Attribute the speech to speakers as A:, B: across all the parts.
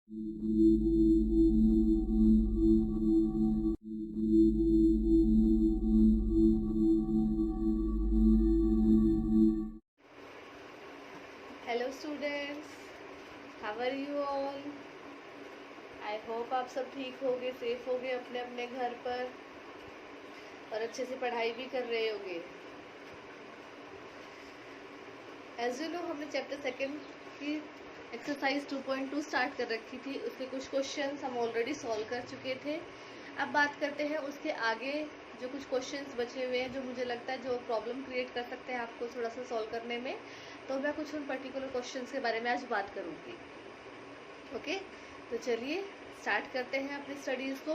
A: Hello students, how are you all? I hope आप सब ठीक होगे, सेफ होगे अपने अपने घर पर और अच्छे से पढ़ाई भी कर रहे होगे। एज यू नो, हमने चैप्टर सेकंड की एक्सरसाइज 2.2 स्टार्ट कर रखी थी। उसके कुछ क्वेश्चंस हम ऑलरेडी सॉल्व कर चुके थे। अब बात करते हैं उसके आगे जो कुछ क्वेश्चंस बचे हुए हैं, जो मुझे लगता है जो प्रॉब्लम क्रिएट कर सकते हैं आपको थोड़ा सा सॉल्व करने में। तो मैं कुछ उन पर्टिकुलर क्वेश्चंस के बारे में आज बात करूँगी। ओके, तो चलिए स्टार्ट करते हैं अपनी स्टडीज़ को।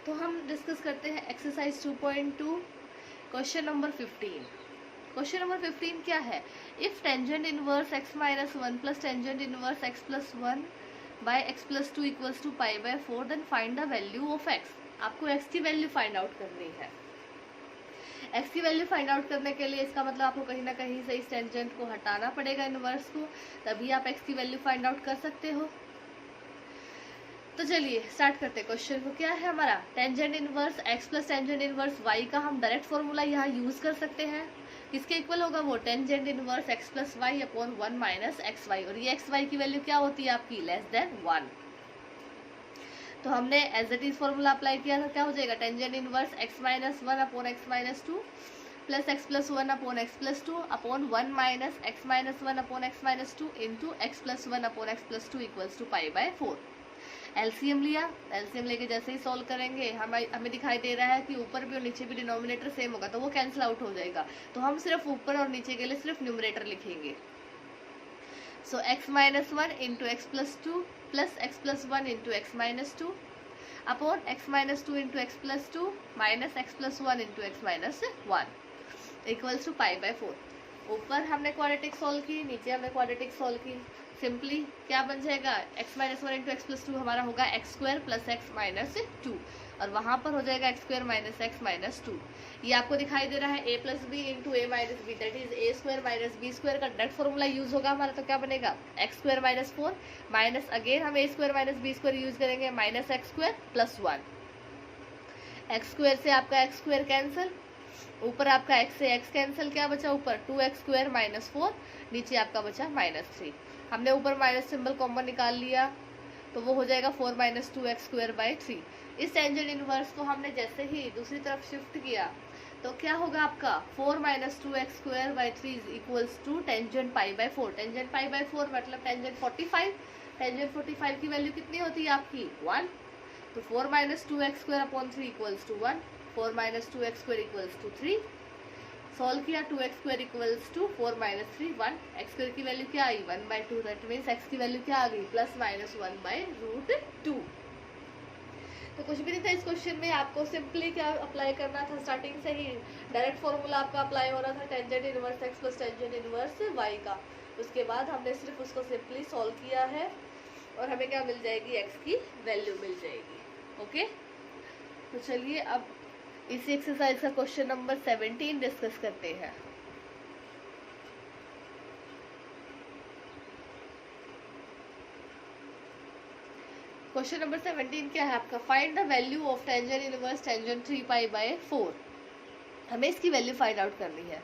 A: तो हम डिस्कस करते हैं exercise 2.2 question number 15। Question number 15 क्या है? If tangent inverse x minus 1 plus tangent inverse x plus 1 by x plus 2 equals to pi by 4 then find the value of x। आपको x की value find out करनी है। x की value find out करने के लिए इसका मतलब आपको कहीं ना कहीं से इस टेंजेंट को हटाना पड़ेगा, इनवर्स को, तभी आप x की वैल्यू फाइंड आउट कर सकते हो। तो चलिए स्टार्ट करते हैं। क्वेश्चन को क्या है हमारा? Tangent inverse x plus tangent inverse y का हम डायरेक्ट फॉर्मूला यहाँ यूज कर सकते हैं। किसके इक्वल होगा वो? Tangent inverse x plus Y upon 1 minus x Y. और ये एक्स वाई की वैल्यू क्या होती है आपकी? Less than 1। तो हमने as it is formula apply किया था, क्या हो जाएगा? Tangent inverse x minus 1 upon x minus 2 plus x plus 1 upon x plus 2 upon 1 minus x minus 1 upon x minus 2 into x plus 1 upon x plus 2 equals to pi by 4। LCM लिया, LCM लेके जैसे ही solve करेंगे हमें दिखाई दे रहा है कि ऊपर भी और नीचे भी डिनोमिनेटर सेम होगा, तो वो कैंसिल आउट हो जाएगा। तो हम सिर्फ ऊपर और नीचे के लिए सिर्फ न्यूमरेटर लिखेंगे। So x minus 1 into X plus 2 plus X plus 1 into X minus 2 upon x minus 2 into X plus 2 minus X plus 1 into X minus 1 equals to pi by 4। ऊपर हमने क्वाड्रेटिक सॉल्व की, नीचे हमने quadratic solve की। Simply क्या बन जाएगा? x minus 1 into X plus 2 हमारा होगा X square plus X minus 2 और वहां पर हो जाएगा X square minus X minus 2। ये आपको दिखाई दे रहा है a plus B into A minus B, that is A square minus B square का डायरेक्ट फॉर्मूला यूज होगा हमारा। तो क्या बनेगा? X square minus 4 minus again हम A square minus B square use करेंगे minus x square plus 1। X square से आपका एक्स स्क्वायर कैंसिल, ऊपर आपका x से x कैंसिल, क्या बचा ऊपर? 2x स्क्वायर माइनस 4, नीचे आपका बचा माइनस 3। हमने ऊपर माइनस सिंबल कॉमन निकाल लिया तो वो हो जाएगा 4 माइनस 2x स्क्वायर बाई 3। इस टेंजेंट इनवर्स को हमने जैसे ही दूसरी तरफ शिफ्ट किया तो क्या होगा आपका? 4 minus 2x square by 3 equals to tangent pi by 4। Tangent pi by 4 मतलब टेंजेंट 45। टेंजेंट 45 की वैल्यू कितनी होती है आपकी? 1। तो 4 minus 2x square upon 3 equals to 1। 4 minus 2x square equals to 3। Solve किया, 2x square equals to 4 minus 3 1। X square की value क्या आई? 1 बाई 2। दैट मीन्स एक्स की वैल्यू क्या आ गई? Plus minus 1 by root 2। तो कुछ भी नहीं था इस क्वेश्चन में, आपको सिंपली क्या अप्लाई करना था? स्टार्टिंग से ही डायरेक्ट फॉर्मूला आपका अप्लाई हो रहा था tangent inverse x plus tangent inverse Y का। उसके बाद हमने सिर्फ उसको सिंपली सॉल्व किया है और हमें क्या मिल जाएगी? एक्स की वैल्यू मिल जाएगी। ओके, तो चलिए अब इसी एक्सरसाइज का क्वेश्चन नंबर 17 डिस्कस करते हैं। क्वेश्चन नंबर 17 क्या है आपका? Find the value of tangent inverse tangent 3 pi by 4। हमें इसकी वैल्यू फाइंड आउट करनी है।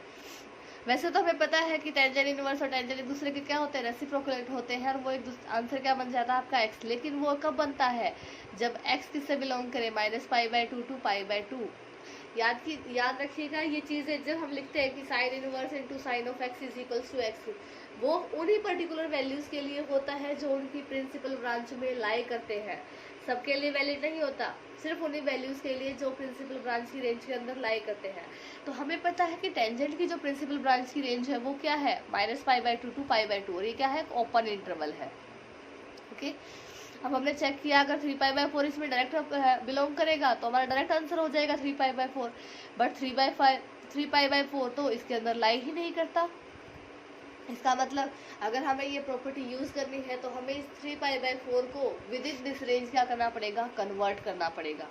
A: वैसे तो हमें पता है कि टेंजेंट इनवर्स और टेंजेंट एक दूसरे के क्या होते हैं? रेसिप्रोकल होते हैं और वो एक आंसर क्या बन जाता है आपका? एक्स। लेकिन वो कब बनता है? जब एक्स किससे बिलोंग करे? Minus pi by 2 to pi by 2। याद रखिएगा ये चीज़ें जब हम लिखते हैं कि sine inverse into sine of X is equals to X, वो उन्हीं पर्टिकुलर वैल्यूज के लिए होता है जो उनकी प्रिंसिपल ब्रांच में लाई करते हैं। सबके लिए वैलिड नहीं होता, सिर्फ उन्हीं वैल्यूज के लिए जो प्रिंसिपल ब्रांच की रेंज के अंदर लाई करते हैं। तो हमें पता है कि टेंजेंट की जो प्रिंसिपल ब्रांच की रेंज है वो क्या है? Minus pi by 2 to pi by 2। और ये क्या है? ओपन इंटरवल है। ओके, अब हमने चेक किया अगर 3 पाई बाय 4 इसमें डायरेक्ट बिलोंग करेगा तो हमारा डायरेक्ट आंसर हो जाएगा 3 पाई बाय 4। बट 3 पाई बाय 4 तो इसके अंदर लाई ही नहीं करता। इसका मतलब अगर हमें ये प्रॉपर्टी यूज करनी है तो हमें इस 3 पाई बाय 4 को विद इन दिस रेंज क्या करना पड़ेगा? कन्वर्ट करना पड़ेगा।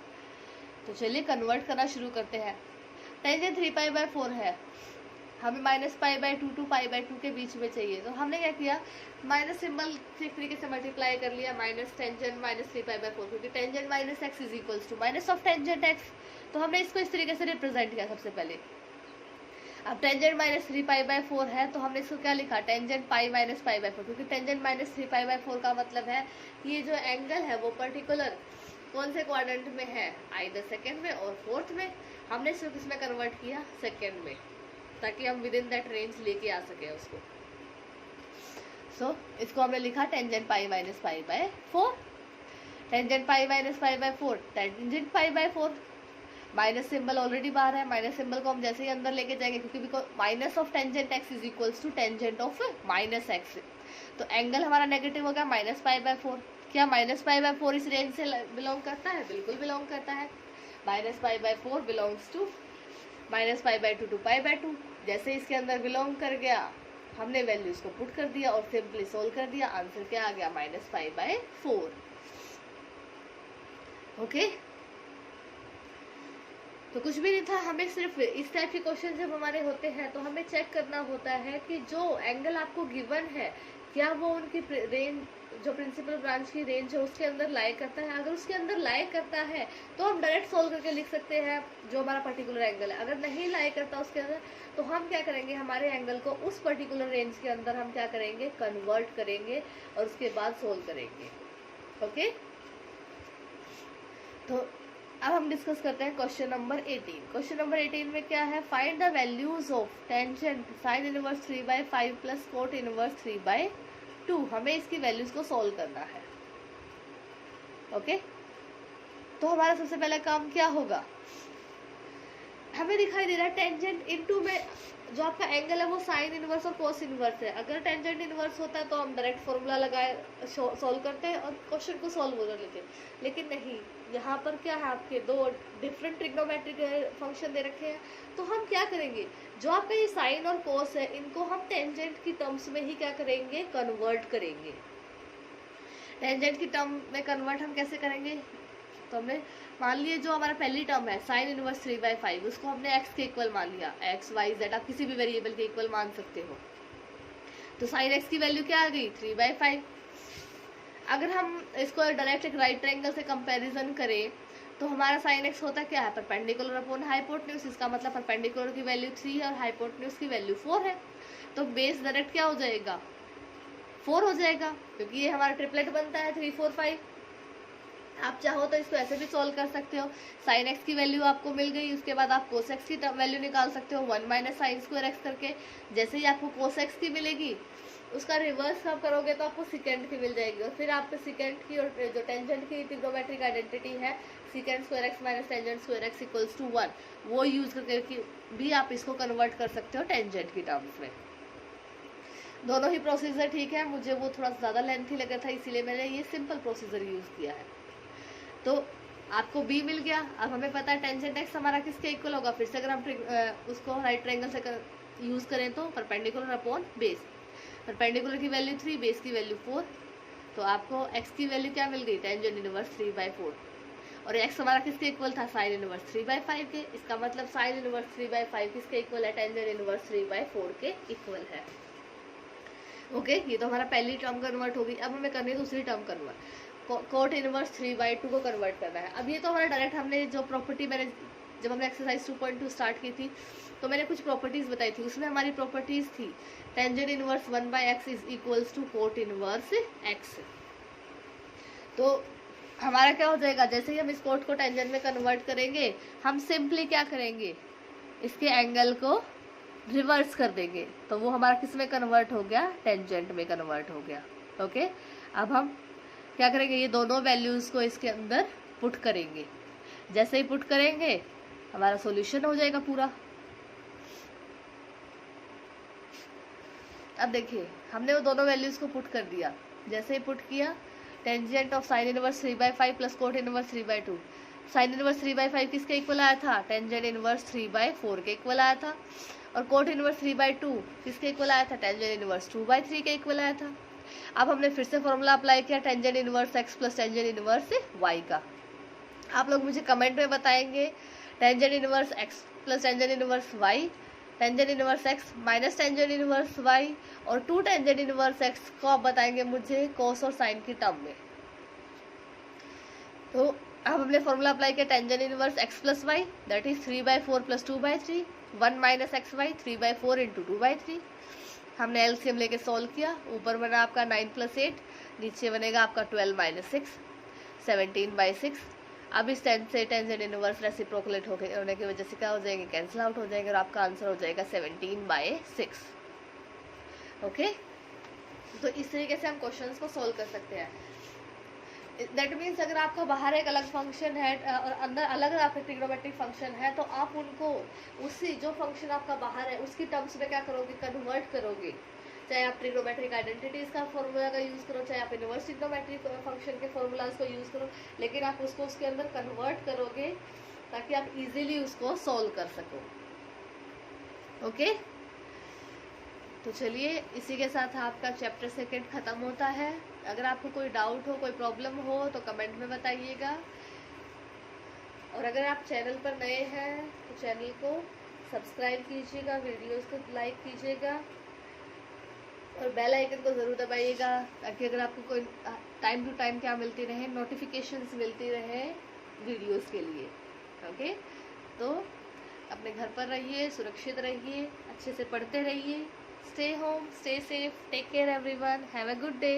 A: तो चलिए कन्वर्ट करना शुरू करते हैं। टेंजेंट 3 पाई बाय 4 है, हमें -π/2 टू π/2 के बीच में चाहिए। तो हमने क्या किया, माइनस सिंबल से एक तरीके से मल्टीप्लाई कर लिया, माइनस टेंजेंट -3π/4, क्योंकि tangent minus X is equals to minus of tangent X. तो हमने इसको इस तरीके से रिप्रेजेंट किया सबसे पहले। अब टेंजेंट -3π/4 है तो हमने इसको क्या लिखा, टेंजेंट π - π/4, क्योंकि टेंजेंट -3π/4 का मतलब है कि ये जो एंगल है वो पर्टिकुलर कौन से क्वाड्रेंट में है, आइदर सेकंड में और फोर्थ में। हमने इसको किसमें कन्वर्ट किया, सेकंड में, ताकि हम विद इन दैट रेंज लेके आ सके उसको। सो इसको हमने लिखा tangent π - π/4, tangent π - π/4, tangent π/4। Minus symbol already बाहर है, माइनस सिंबल को हम जैसे ही अंदर लेके जाएंगे, क्योंकि minus of tangent x is equals to tangent of minus x. तो एंगल हमारा नेगेटिव हो गया -π/4। क्या -π/4 इस रेंज से बिलोंग करता है, बिल्कुल बिलोंग करता है। -π/4 बिलोंग्स टू -π/2 टू π/2। जैसे इसके अंदर बिलोंग कर गया, हमने वैल्यूज को पुट कर दिया और सिंपली सोल्व कर दिया, आंसर क्या आ गया, -π/4। ओके, तो कुछ भी नहीं था। हमें सिर्फ इस टाइप के क्वेश्चन जब हमारे होते हैं तो हमें चेक करना होता है कि जो एंगल आपको गिवन है क्या वो उनकी रेंज, जो प्रिंसिपल ब्रांच की रेंज है उसके अंदर लाई करता है। अगर उसके अंदर लाई करता है तो हम डायरेक्ट सोल्व करके लिख सकते हैं जो हमारा पर्टिकुलर एंगल है। अगर नहीं लाई करता उसके अंदर तो हम क्या करेंगे, हमारे एंगल को उस पर्टिकुलर रेंज के अंदर हम क्या करेंगे, कन्वर्ट करेंगे और उसके बाद सोल्व करेंगे। ओके, तो अब हम डिस्कस करते हैं क्वेश्चन नंबर 18। क्वेश्चन नंबर 18 में क्या है, find the values of tangent sine inverse 3/5 plus cot inverse 3/2। हमें इसकी वैल्यूज को सॉल्व करना है। ओके, तो हमारा सबसे पहला काम क्या होगा, हमें दिखाई दे रहा है टेंजेंट इनटू में जो आपका एंगल है वो साइन इनवर्स और कोस इनवर्स है। अगर टेंजेंट इनवर्स होता है तो हम डायरेक्ट फॉर्मूला लगाए सॉल्व करते हैं और क्वेश्चन को सॉल्व कर लेते हैं, लेकिन नहीं, यहाँ पर क्या है, आपके दो डिफरेंट ट्रिग्नोमेट्रिक फंक्शन दे रखे हैं। तो हम क्या करेंगे, जो आपका ये साइन और कोस है इनको हम टेंजेंट की टर्म्स में ही क्या करेंगे, कन्वर्ट करेंगे। टेंजेंट की टर्म में कन्वर्ट हम कैसे करेंगे, तो हमने मान लिया जो हमारा पहली टर्म है साइन इनवर्स 3/5, उसको हमने x के इक्वल मान लिया, x y z आप किसी भी वेरिएबल के इक्वल मान सकते हो। तो साइन x की वैल्यू क्या आ गई, 3/5। अगर हम इसको डायरेक्ट एक राइट ट्रायंगल से कंपैरिजन करें तो हमारा साइन x होता क्या है, परपेंडिकुलर अपॉन हाइपोटेन्यूज। इसका मतलब परपेंडिकुलर की वैल्यू 3 है और हाइपोटेन्यूज की वैल्यू 4 है। तो बेस डायरेक्ट क्या हो जाएगा, 4 हो जाएगा, क्योंकि ये हमारा ट्रिपलेट बनता है 3 4 5। आप चाहो तो इसको ऐसे भी सॉल्व कर सकते हो, साइन एक्स की वैल्यू आपको मिल गई, उसके बाद आप कोस एक्स की वैल्यू निकाल सकते हो 1 माइनस साइन स्क्वायर एक्स करके। जैसे ही आपको कोस एक्स की मिलेगी उसका रिवर्स आप करोगे तो आपको सेकेंड की मिल जाएगी, और फिर आपको सेकेंड की और जो टेंजेंट की ट्रिग्नोमेट्रिक आइडेंटिटी है second square x minus tangent square x equals to 1, वो यूज करके भी आप इसको कन्वर्ट कर सकते हो टेंजेंट की टर्म्स में। दोनों ही प्रोसीजर ठीक है, मुझे वो थोड़ा ज़्यादा लेंथी लगा था इसीलिए मैंने ये सिंपल प्रोसीजर यूज़ किया है। तो आपको b मिल गया। अब हमें पता है टेंजेंट x हमारा किसके इक्वल होगा, फिर से अगर हम उसको राइट ट्रायंगल से यूज़ करें तो परपेंडिकुलर अपॉन बेस। परपेंडिकुलर की वैल्यू 3, बेस की वैल्यू 4, तो आपको x की वैल्यू क्या मिल गई, टेंजेंट इनवर्स 3/4। और x हमारा किसके इक्वल था, साइन इनवर्स 3/5 के। इसका मतलब साइन इनवर्स 3/5 किसके इक्वल है, टेंजेंट इनवर्स 3/4 के इक्वल है। ओके, ये तो हमारा पहली टर्म कन्वर्ट होगी। अब हमें करनी है दूसरी टर्म कन्वर्ट, कोट इनवर्स 3/2 को कन्वर्ट करना है। अब ये तो हमारा डायरेक्ट, हमने जो प्रॉपर्टी मैंने जब हमने एक्सरसाइज 2.2 स्टार्ट की थी तो मैंने कुछ प्रॉपर्टीज बताई थी, उसमें हमारी प्रॉपर्टीज थी tangent inverse 1/x is equals to cot inverse x। तो हमारा क्या हो जाएगा, जैसे ही हम इस कोट को टेंजेंट में कन्वर्ट करेंगे हम सिंपली क्या करेंगे, इसके एंगल को रिवर्स कर देंगे, तो वो हमारा किस में कन्वर्ट हो गया, टेंजेंट में कन्वर्ट हो गया। ओके, अब हम क्या करेंगे, ये दोनों वैल्यूज को इसके अंदर पुट करेंगे। जैसे ही पुट करेंगे हमारा सॉल्यूशन हो जाएगा पूरा। अब देखिए हमने वो दोनों वैल्यूज को पुट कर दिया। जैसे ही पुट किया, tangent of sine inverse 3/5 plus cot inverse 3/2। Sine inverse 3/5 किसके इक्वल आया था, टेंजेंट इनवर्स 3/4 के इक्वल आया था। और कोट इनवर्स 3/2 किसके इक्वल आया था, टेंजेंट इनवर्स 2/3 के इक्वल आया था। अब हमने फिर से फॉर्मूला अप्लाई किया tangent inverse x plus tangent inverse y का। आप लोग मुझे कमेंट में बताएंगे tangent inverse x plus tangent inverse y tangent inverse x minus tangent inverse y और 2 टेंजेंट इनवर्स एक्स को आप बताएंगे मुझे कॉस और साइन की टर्म में। तो हम अपने फॉर्मूला अप्लाई किया tangent inverse x plus y that is 3/4 plus 2/3 1 minus x y 3/4 into 2/3। हमने एलसीएम लेके सॉल्व किया, ऊपर बना आपका 9 + 8, नीचे बनेगा आपका 12 - 6 17/6। अब इस टेंजेंट इनवर्स रेसिप्रोकलेट होने की वजह से क्या हो जाएंगे, कैंसिल आउट हो जाएंगे और आपका आंसर हो जाएगा 17/6। ओके, तो इस तरीके से हम क्वेश्चंस को सॉल्व कर सकते हैं। दैट मीन्स अगर आपका बाहर एक अलग फंक्शन है और अंदर अलग आपका ट्रिग्नोमेट्रिक फंक्शन है तो आप उनको उसी जो फंक्शन आपका बाहर है उसकी टर्म्स में क्या करोगे, कन्वर्ट करोगे। चाहे आप ट्रिग्नोमेट्रिक आइडेंटिटीज का फॉर्मूला का यूज़ करो, चाहे आप इनवर्स ट्रिग्नोमेट्रिक फंक्शन के फॉर्मूलाज को यूज़ करो, लेकिन आप उसको उसके अंदर कन्वर्ट करोगे ताकि आप इजीली उसको सॉल्व कर सको। ओके, तो चलिए इसी के साथ आपका चैप्टर 2 ख़त्म होता है। अगर आपको कोई डाउट हो, कोई प्रॉब्लम हो तो कमेंट में बताइएगा। और अगर आप चैनल पर नए हैं तो चैनल को सब्सक्राइब कीजिएगा, वीडियोस को लाइक कीजिएगा और बेल आइकन को ज़रूर दबाइएगा ताकि अगर आपको कोई टाइम टू टाइम क्या मिलती रहे, नोटिफिकेशंस मिलती रहे वीडियोस के लिए। ओके, तो अपने घर पर रहिए, सुरक्षित रहिए, अच्छे से पढ़ते रहिए। Stay home, stay safe, take care everyone, have a good day.